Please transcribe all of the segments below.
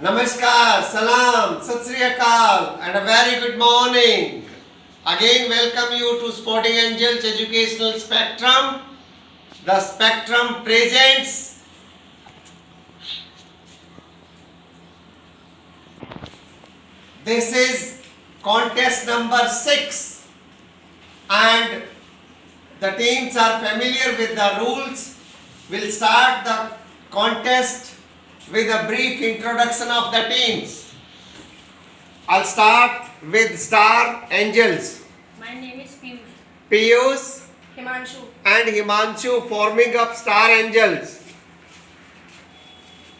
Namaskar, Salam, Sat Sri Akal, and a very good morning. Again, welcome you to Sporting Angels Educational Spectrum. The Spectrum presents this is contest number 6, and the teams are familiar with the rules. We'll start the contest with a brief introduction of the teams. I'll start with Star Angels. My name is Piyush. Piyush Himanshu. and Himanshu forming up Star Angels.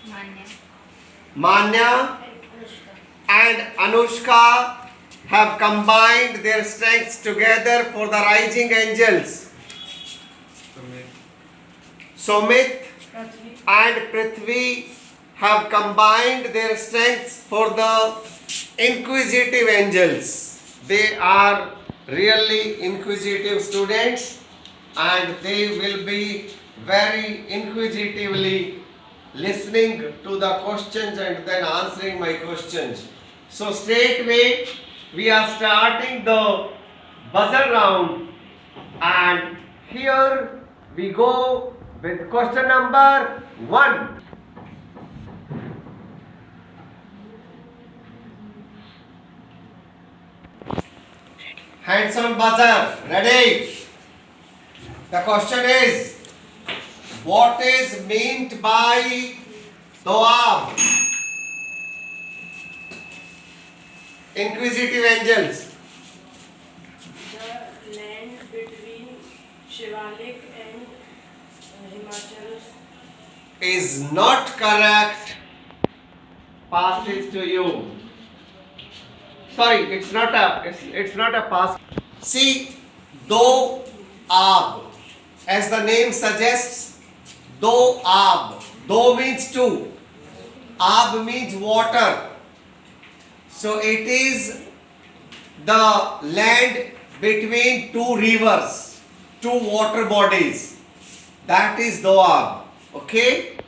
Manya. Manya and Anushka have combined their strengths together for the Rising Angels. Sumit and Prithvi have combined their strengths for the Inquisitive Angels. They are really inquisitive students and they will be very inquisitively listening to the questions and then answering my questions. So straight away we are starting the buzzer round, and here we go with question number 1. Hands on buzzer, ready? The question is, what is meant by Doab? Inquisitive Angels. The land between Shivalik and Himachal Is not correct. Pass this to you. Sorry, it's not a pass. See, do ab, as the name suggests, do ab. Do means two. Ab means water. So it is the land between two rivers, two water bodies. That is Doab. Okay?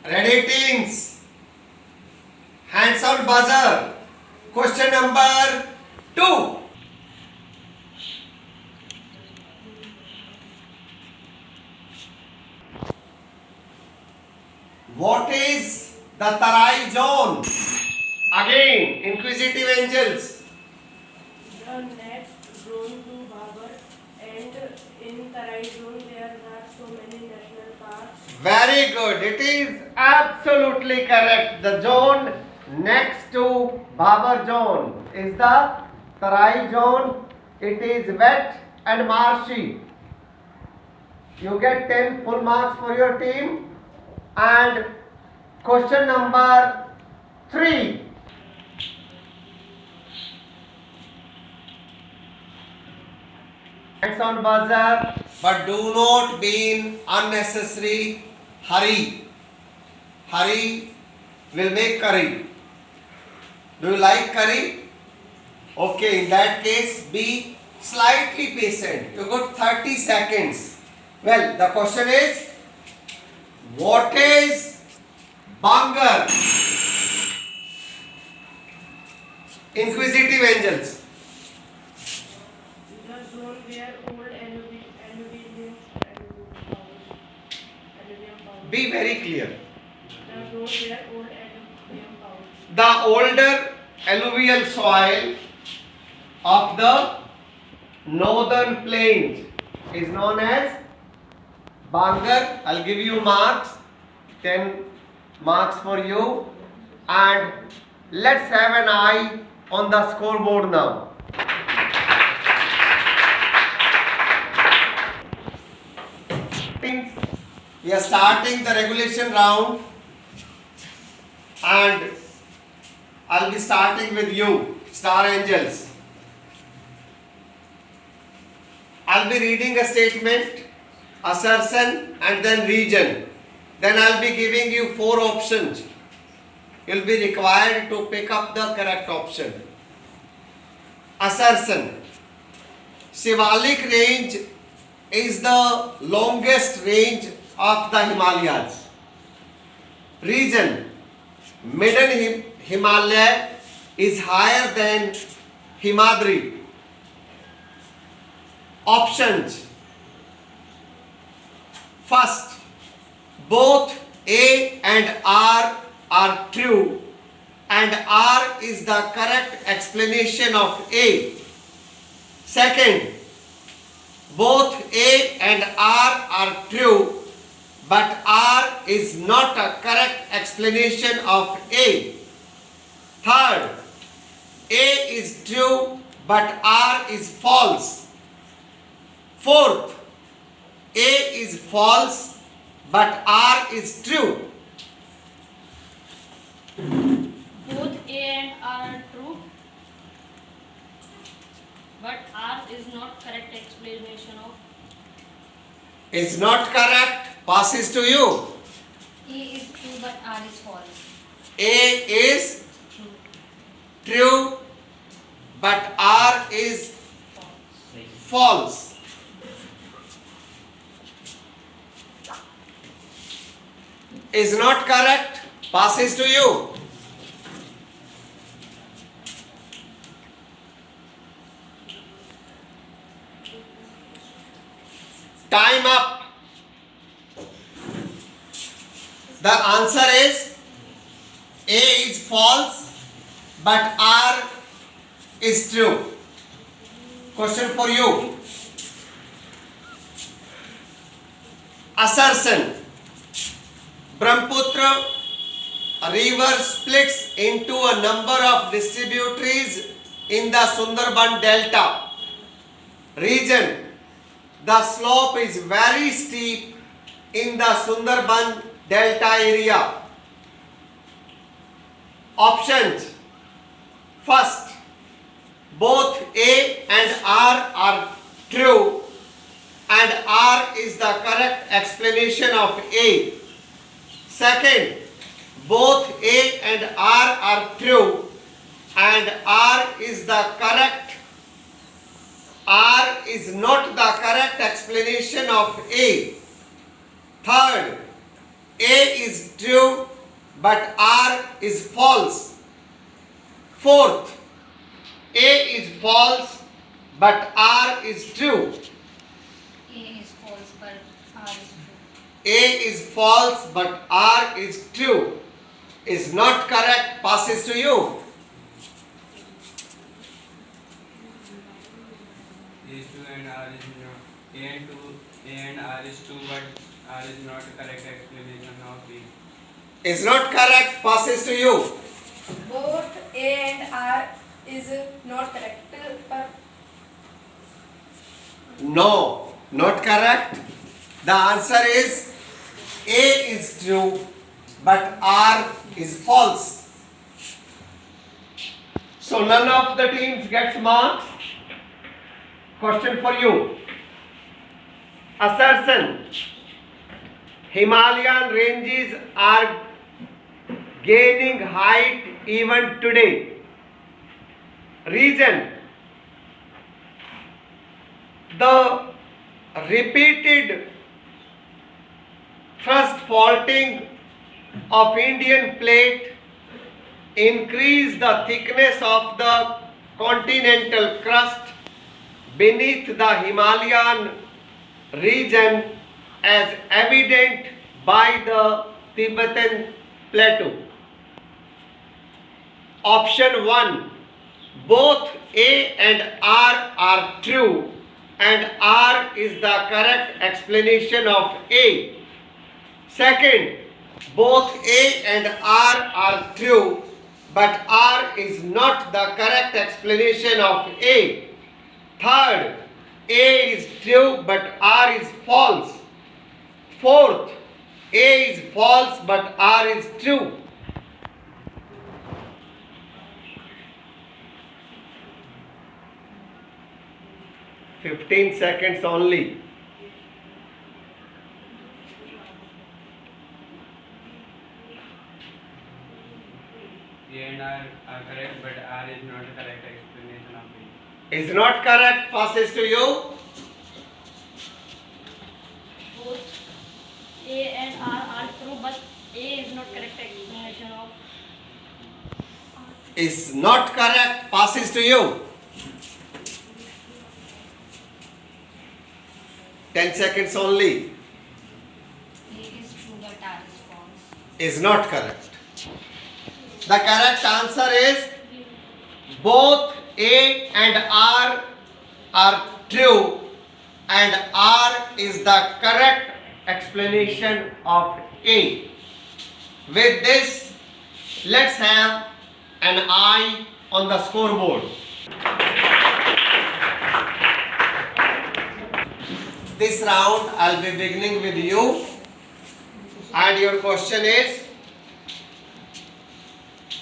Ready, teams? Hands on buzzer. Question number 2. What is the Tarai zone? Again, Inquisitive Angels. the next zone to Babar, and in Tarai zone there are so many national parks. Very good. It is absolutely correct. The zone next to Babar zone is the Tarai zone. It is wet and marshy. You get 10 full marks for your team. And question number 3. Hands on buzzer, but do not be in unnecessary hurry. Hurry will make curry. Do you like curry? Okay, in that case, be slightly patient. You got 30 seconds. Well, the question is, what is Bangar? Inquisitive Angels. The zone where old alluvium powers. Be very clear. The zone where old alluvium powers. The older alluvial soil of the northern plains is known as Bangar. I'll give you marks, 10 marks for you, and let's have an eye on the scoreboard now. We are starting the regulation round, and I'll be starting with you, Star Angels. I'll be reading a statement, assertion, and then region. Then I'll be giving you 4 options. You'll be required to pick up the correct option. Assertion. Shivalik range is the longest range of the Himalayas? Reason: Middle Himalaya is higher than Himadri. Options: first, both A and R are true, and R is the correct explanation of A. Second, both A and R are true, but R is not a correct explanation of A. Third, A is true, but R is false. Fourth, A is false, but R is true. Both A and R are true, but R is not correct explanation of. Is not correct, passes to you. A is true, but R is false. A is True. true, but R is false. Is not correct, passes to you. Time up. The answer is A is false, but R is true. Question for you. Assertion: Brahmaputra river splits into a number of distributaries in the Sundarban Delta region. The slope is very steep in the Sundarban Delta area. Options: first, both A and R are true, and R is the correct explanation of A. Second, both A and R are true, and R is not the correct explanation of A. Third, A is true, but R is false. Fourth, A is false, but R is true. A is false, but R is true. A is false, but R is true. Is not correct, passes to you. A is 2 and R is not. A and R is 2, but R is not correct explanation of A. Is not correct, passes to you. Both A and R is not correct. No, not correct. The answer is A is true, but R is false. So none of the teams gets marks. Question for you. Assertion: Himalayan ranges are gaining height even today. Reason: the repeated thrust faulting of Indian plate increase the thickness of the continental crust beneath the Himalayan region, as evident by the Tibetan plateau. Option 1, both A and R are true, and R is the correct explanation of A. Second, both A and R are true, but R is not the correct explanation of A. Third, A is true, but R is false. Fourth, A is false, but R is true. Seconds only. A and R are correct, but R is not a correct explanation of A. Is not correct, passes to you. A is not correct explanation of. Is not correct. Passes to you. 10 seconds only. A is true but R is false. Is not correct. The correct answer is both A and R are true, and R is the correct explanation of A. With this, let's have an eye on the scoreboard. This round I'll be beginning with you, and your question is,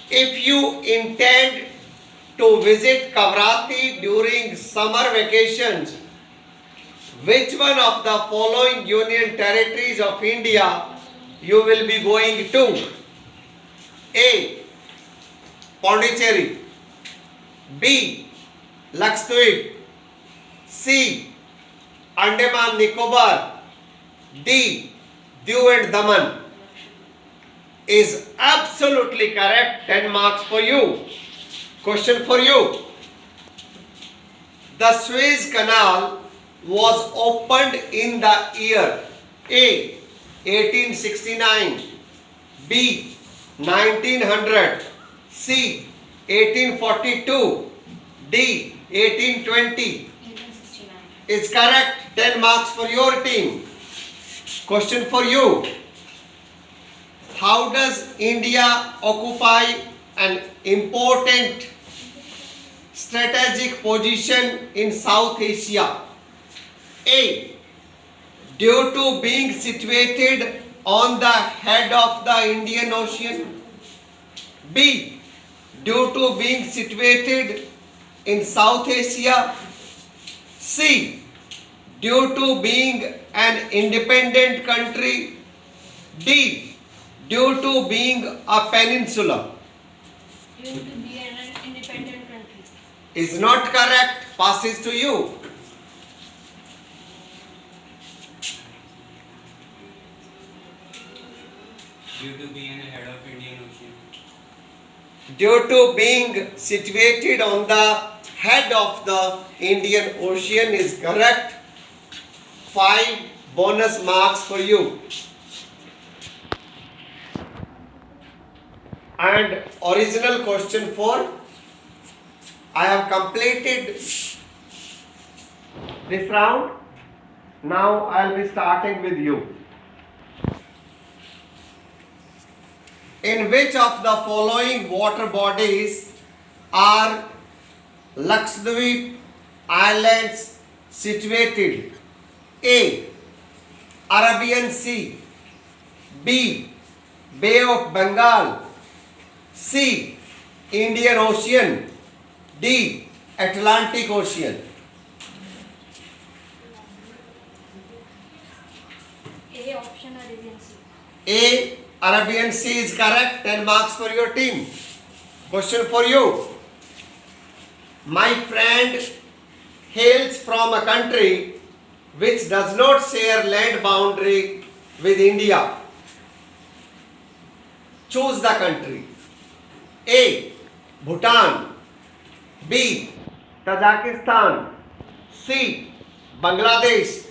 if you intend to visit Kavrati during summer vacations, which one of the following union territories of India you will be going to? A. Pondicherry. B. Lakshadweep. C. Andaman Nicobar. D. Diu and Daman. Is absolutely correct. 10 marks for you. Question for you. The Suez Canal was opened in the year A. 1869, B. 1900, C. 1842, D. 1820. 1869. Is correct. 10 marks for your team. Question for you. How does India occupy an important strategic position in South Asia? A. Due to being situated on the head of the Indian Ocean. B. Due to being situated in South Asia. C. Due to being an independent country. D. Due to being a peninsula. Due to be an independent country. Is not correct. Passes to you. Due to being ahead of Indian Ocean. Due to being situated on the head of the Indian Ocean is correct. 5 bonus marks for you. And original question 4. I have completed this round. Now I will be starting with you. In which of the following water bodies are Lakshadweep Islands situated? A. Arabian Sea. B. Bay of Bengal. C. Indian Ocean. D. Atlantic Ocean. A option Arabian Sea. A. Arabian Sea is correct. 10 marks for your team. Question for you. My friend hails from a country which does not share land boundary with India. Choose the country. A. Bhutan. B. Tajikistan. C. Bangladesh.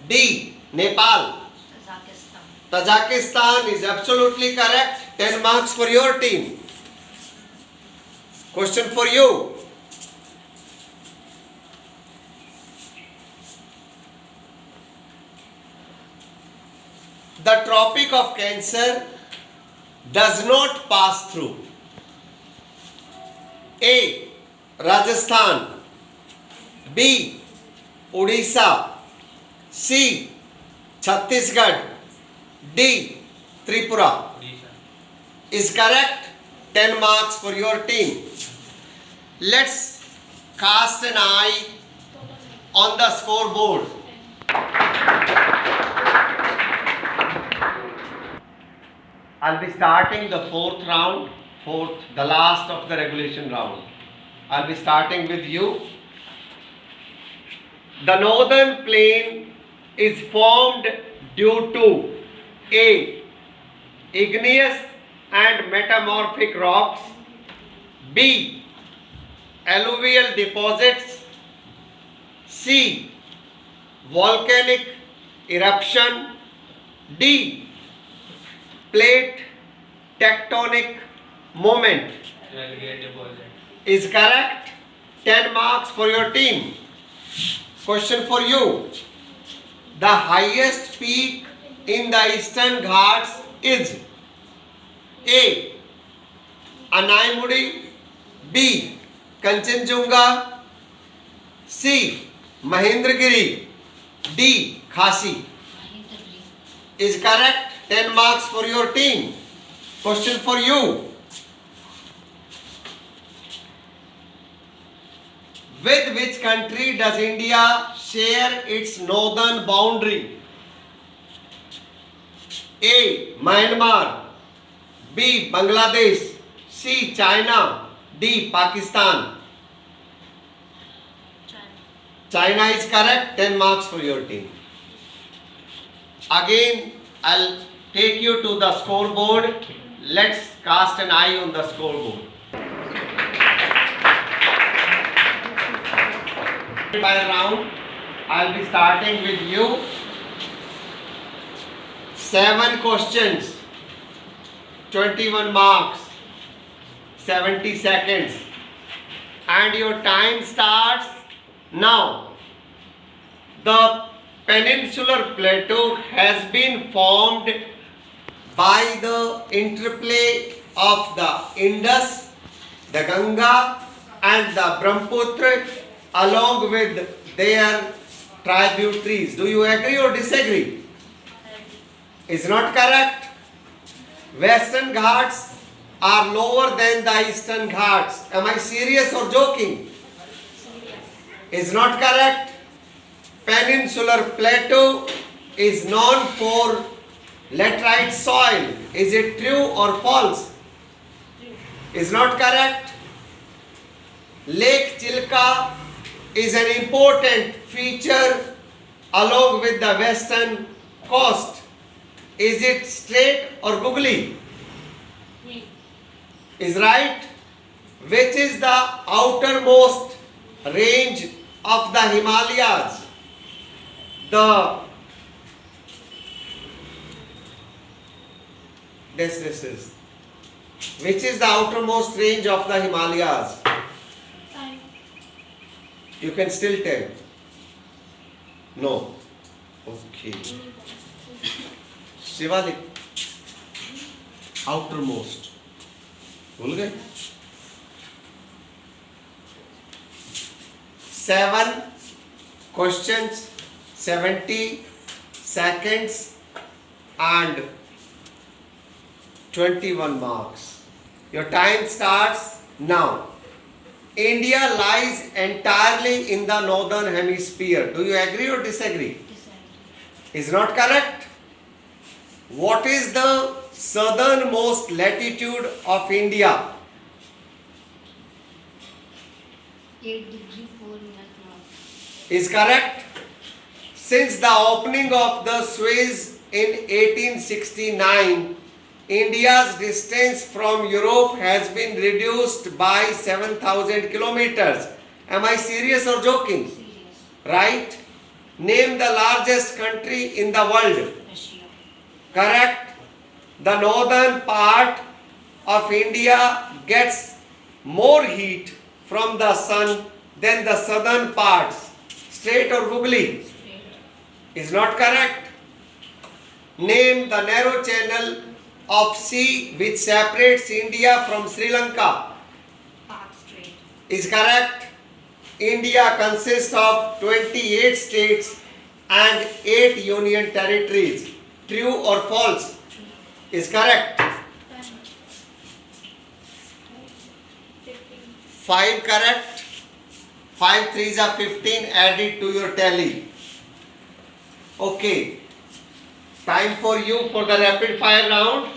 D. Nepal. Kazakhstan. Tajikistan is absolutely correct. 10 marks for your team. Question for you. The Tropic of Cancer does not pass through A. Rajasthan. B. Odisha. C. Chhattisgarh. D. Tripura. Odisha. Is correct. 10 marks for your team. Let's cast an eye on the scoreboard. I'll be starting the fourth round, the last of the regulation round. I'll be starting with you. The northern plain is formed due to A. igneous and metamorphic rocks, B. alluvial deposits, C. volcanic eruption, D. plate tectonic moment. Alligator deposit. Is correct. 10 marks for your team. Question for you. The highest peak in the Eastern Ghats is A. Anaimudi, B. Kanchenjunga, C. Mahendragiri, D. Khasi. Mahendragiri. Is correct. 10 marks for your team. Question for you. With which country does India share its northern boundary? A. Myanmar, B. Bangladesh, C. China, D. Pakistan. China is correct. 10 marks for your team. Again, I'll take you to the scoreboard. Let's cast an eye on the scoreboard. By round, I'll be starting with you. 7 questions, 21 marks, 70 seconds, and your time starts now. The peninsular plateau has been formed by the interplay of the Indus, the Ganga, and the Brahmaputra, along with their tributaries. Do you agree or disagree? Is not correct. Western Ghats are lower than the Eastern Ghats. Am I serious or joking? Is not correct. Peninsular plateau is known for laterite soil. Is it true or false? Is not correct. Lake Chilka is an important feature along with the western coast. Is it straight or googly? Is right. Which is the outermost range of the Himalayas? This is. Which is the outermost range of the Himalayas? You can still tell. No. Okay. Shivalik. Outermost. भूल गए? 7 questions, 70 seconds and 21 marks. Your time starts now. India lies entirely in the northern hemisphere. Do you agree or disagree? Is not correct. What is the southernmost latitude of India? 8 degree 4 minute north. Is correct. Since the opening of the Suez in 1869, India's distance from Europe has been reduced by 7,000 kilometers. Am I serious or joking? Serious. Right? Name the largest country in the world. Russia. Correct. The northern part of India gets more heat from the sun than the southern parts. Straight or googly? Straight. Is not correct. Name the narrow channel of sea which separates India from Sri Lanka. Park Strait. Is correct. India consists of 28 states and 8 union territories. True or false? True. Is correct. 5 correct. 5 threes are 15. Add it to your tally. Okay. Time for you for the rapid fire round.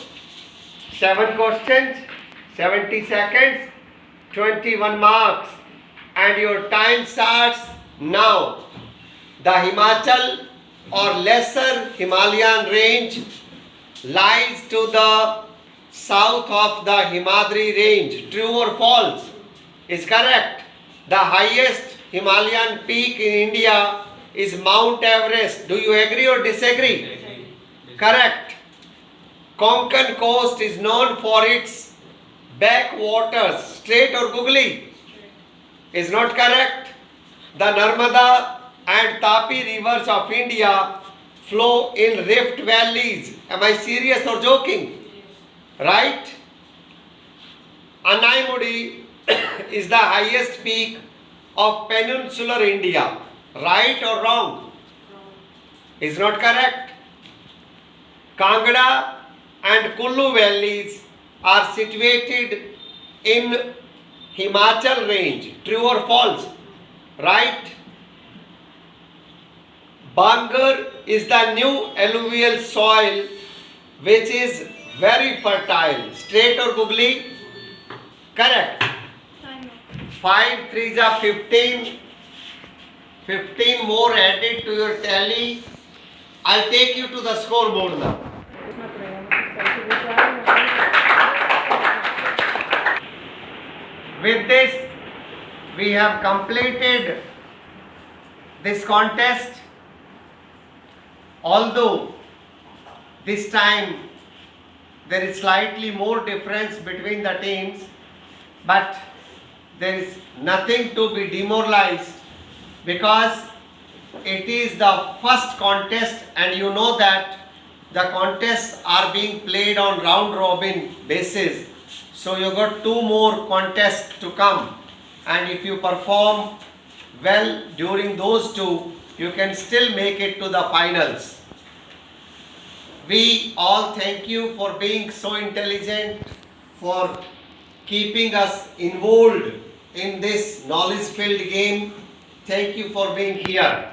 7 questions, 70 seconds, 21 marks, and your time starts now. The Himachal or lesser Himalayan range lies to the south of the Himadri range. True or false? Is correct. The highest Himalayan peak in India is Mount Everest. Do you agree or disagree? Agree. Correct. Konkan coast is known for its backwaters. Straight or googly? Is not correct. The Narmada and Tapi rivers of India flow in rift valleys. Am I serious or joking? Right? Anaimudi is the highest peak of peninsular India. Right or wrong? Is not correct. Kangra and Kullu valleys are situated in Himachal range. True or false? Right? Bangar is the new alluvial soil which is very fertile. Straight or googly? Correct. 5 3s are 15. 15 more added to your tally. I'll take you to the scoreboard now. With this, we have completed this contest. Although this time there is slightly more difference between the teams, but there is nothing to be demoralized because it is the first contest and you know that the contests are being played on round robin basis. So you got 2 more contests to come, and if you perform well during those 2, you can still make it to the finals. We all thank you for being so intelligent, for keeping us involved in this knowledge filled game. Thank you for being here.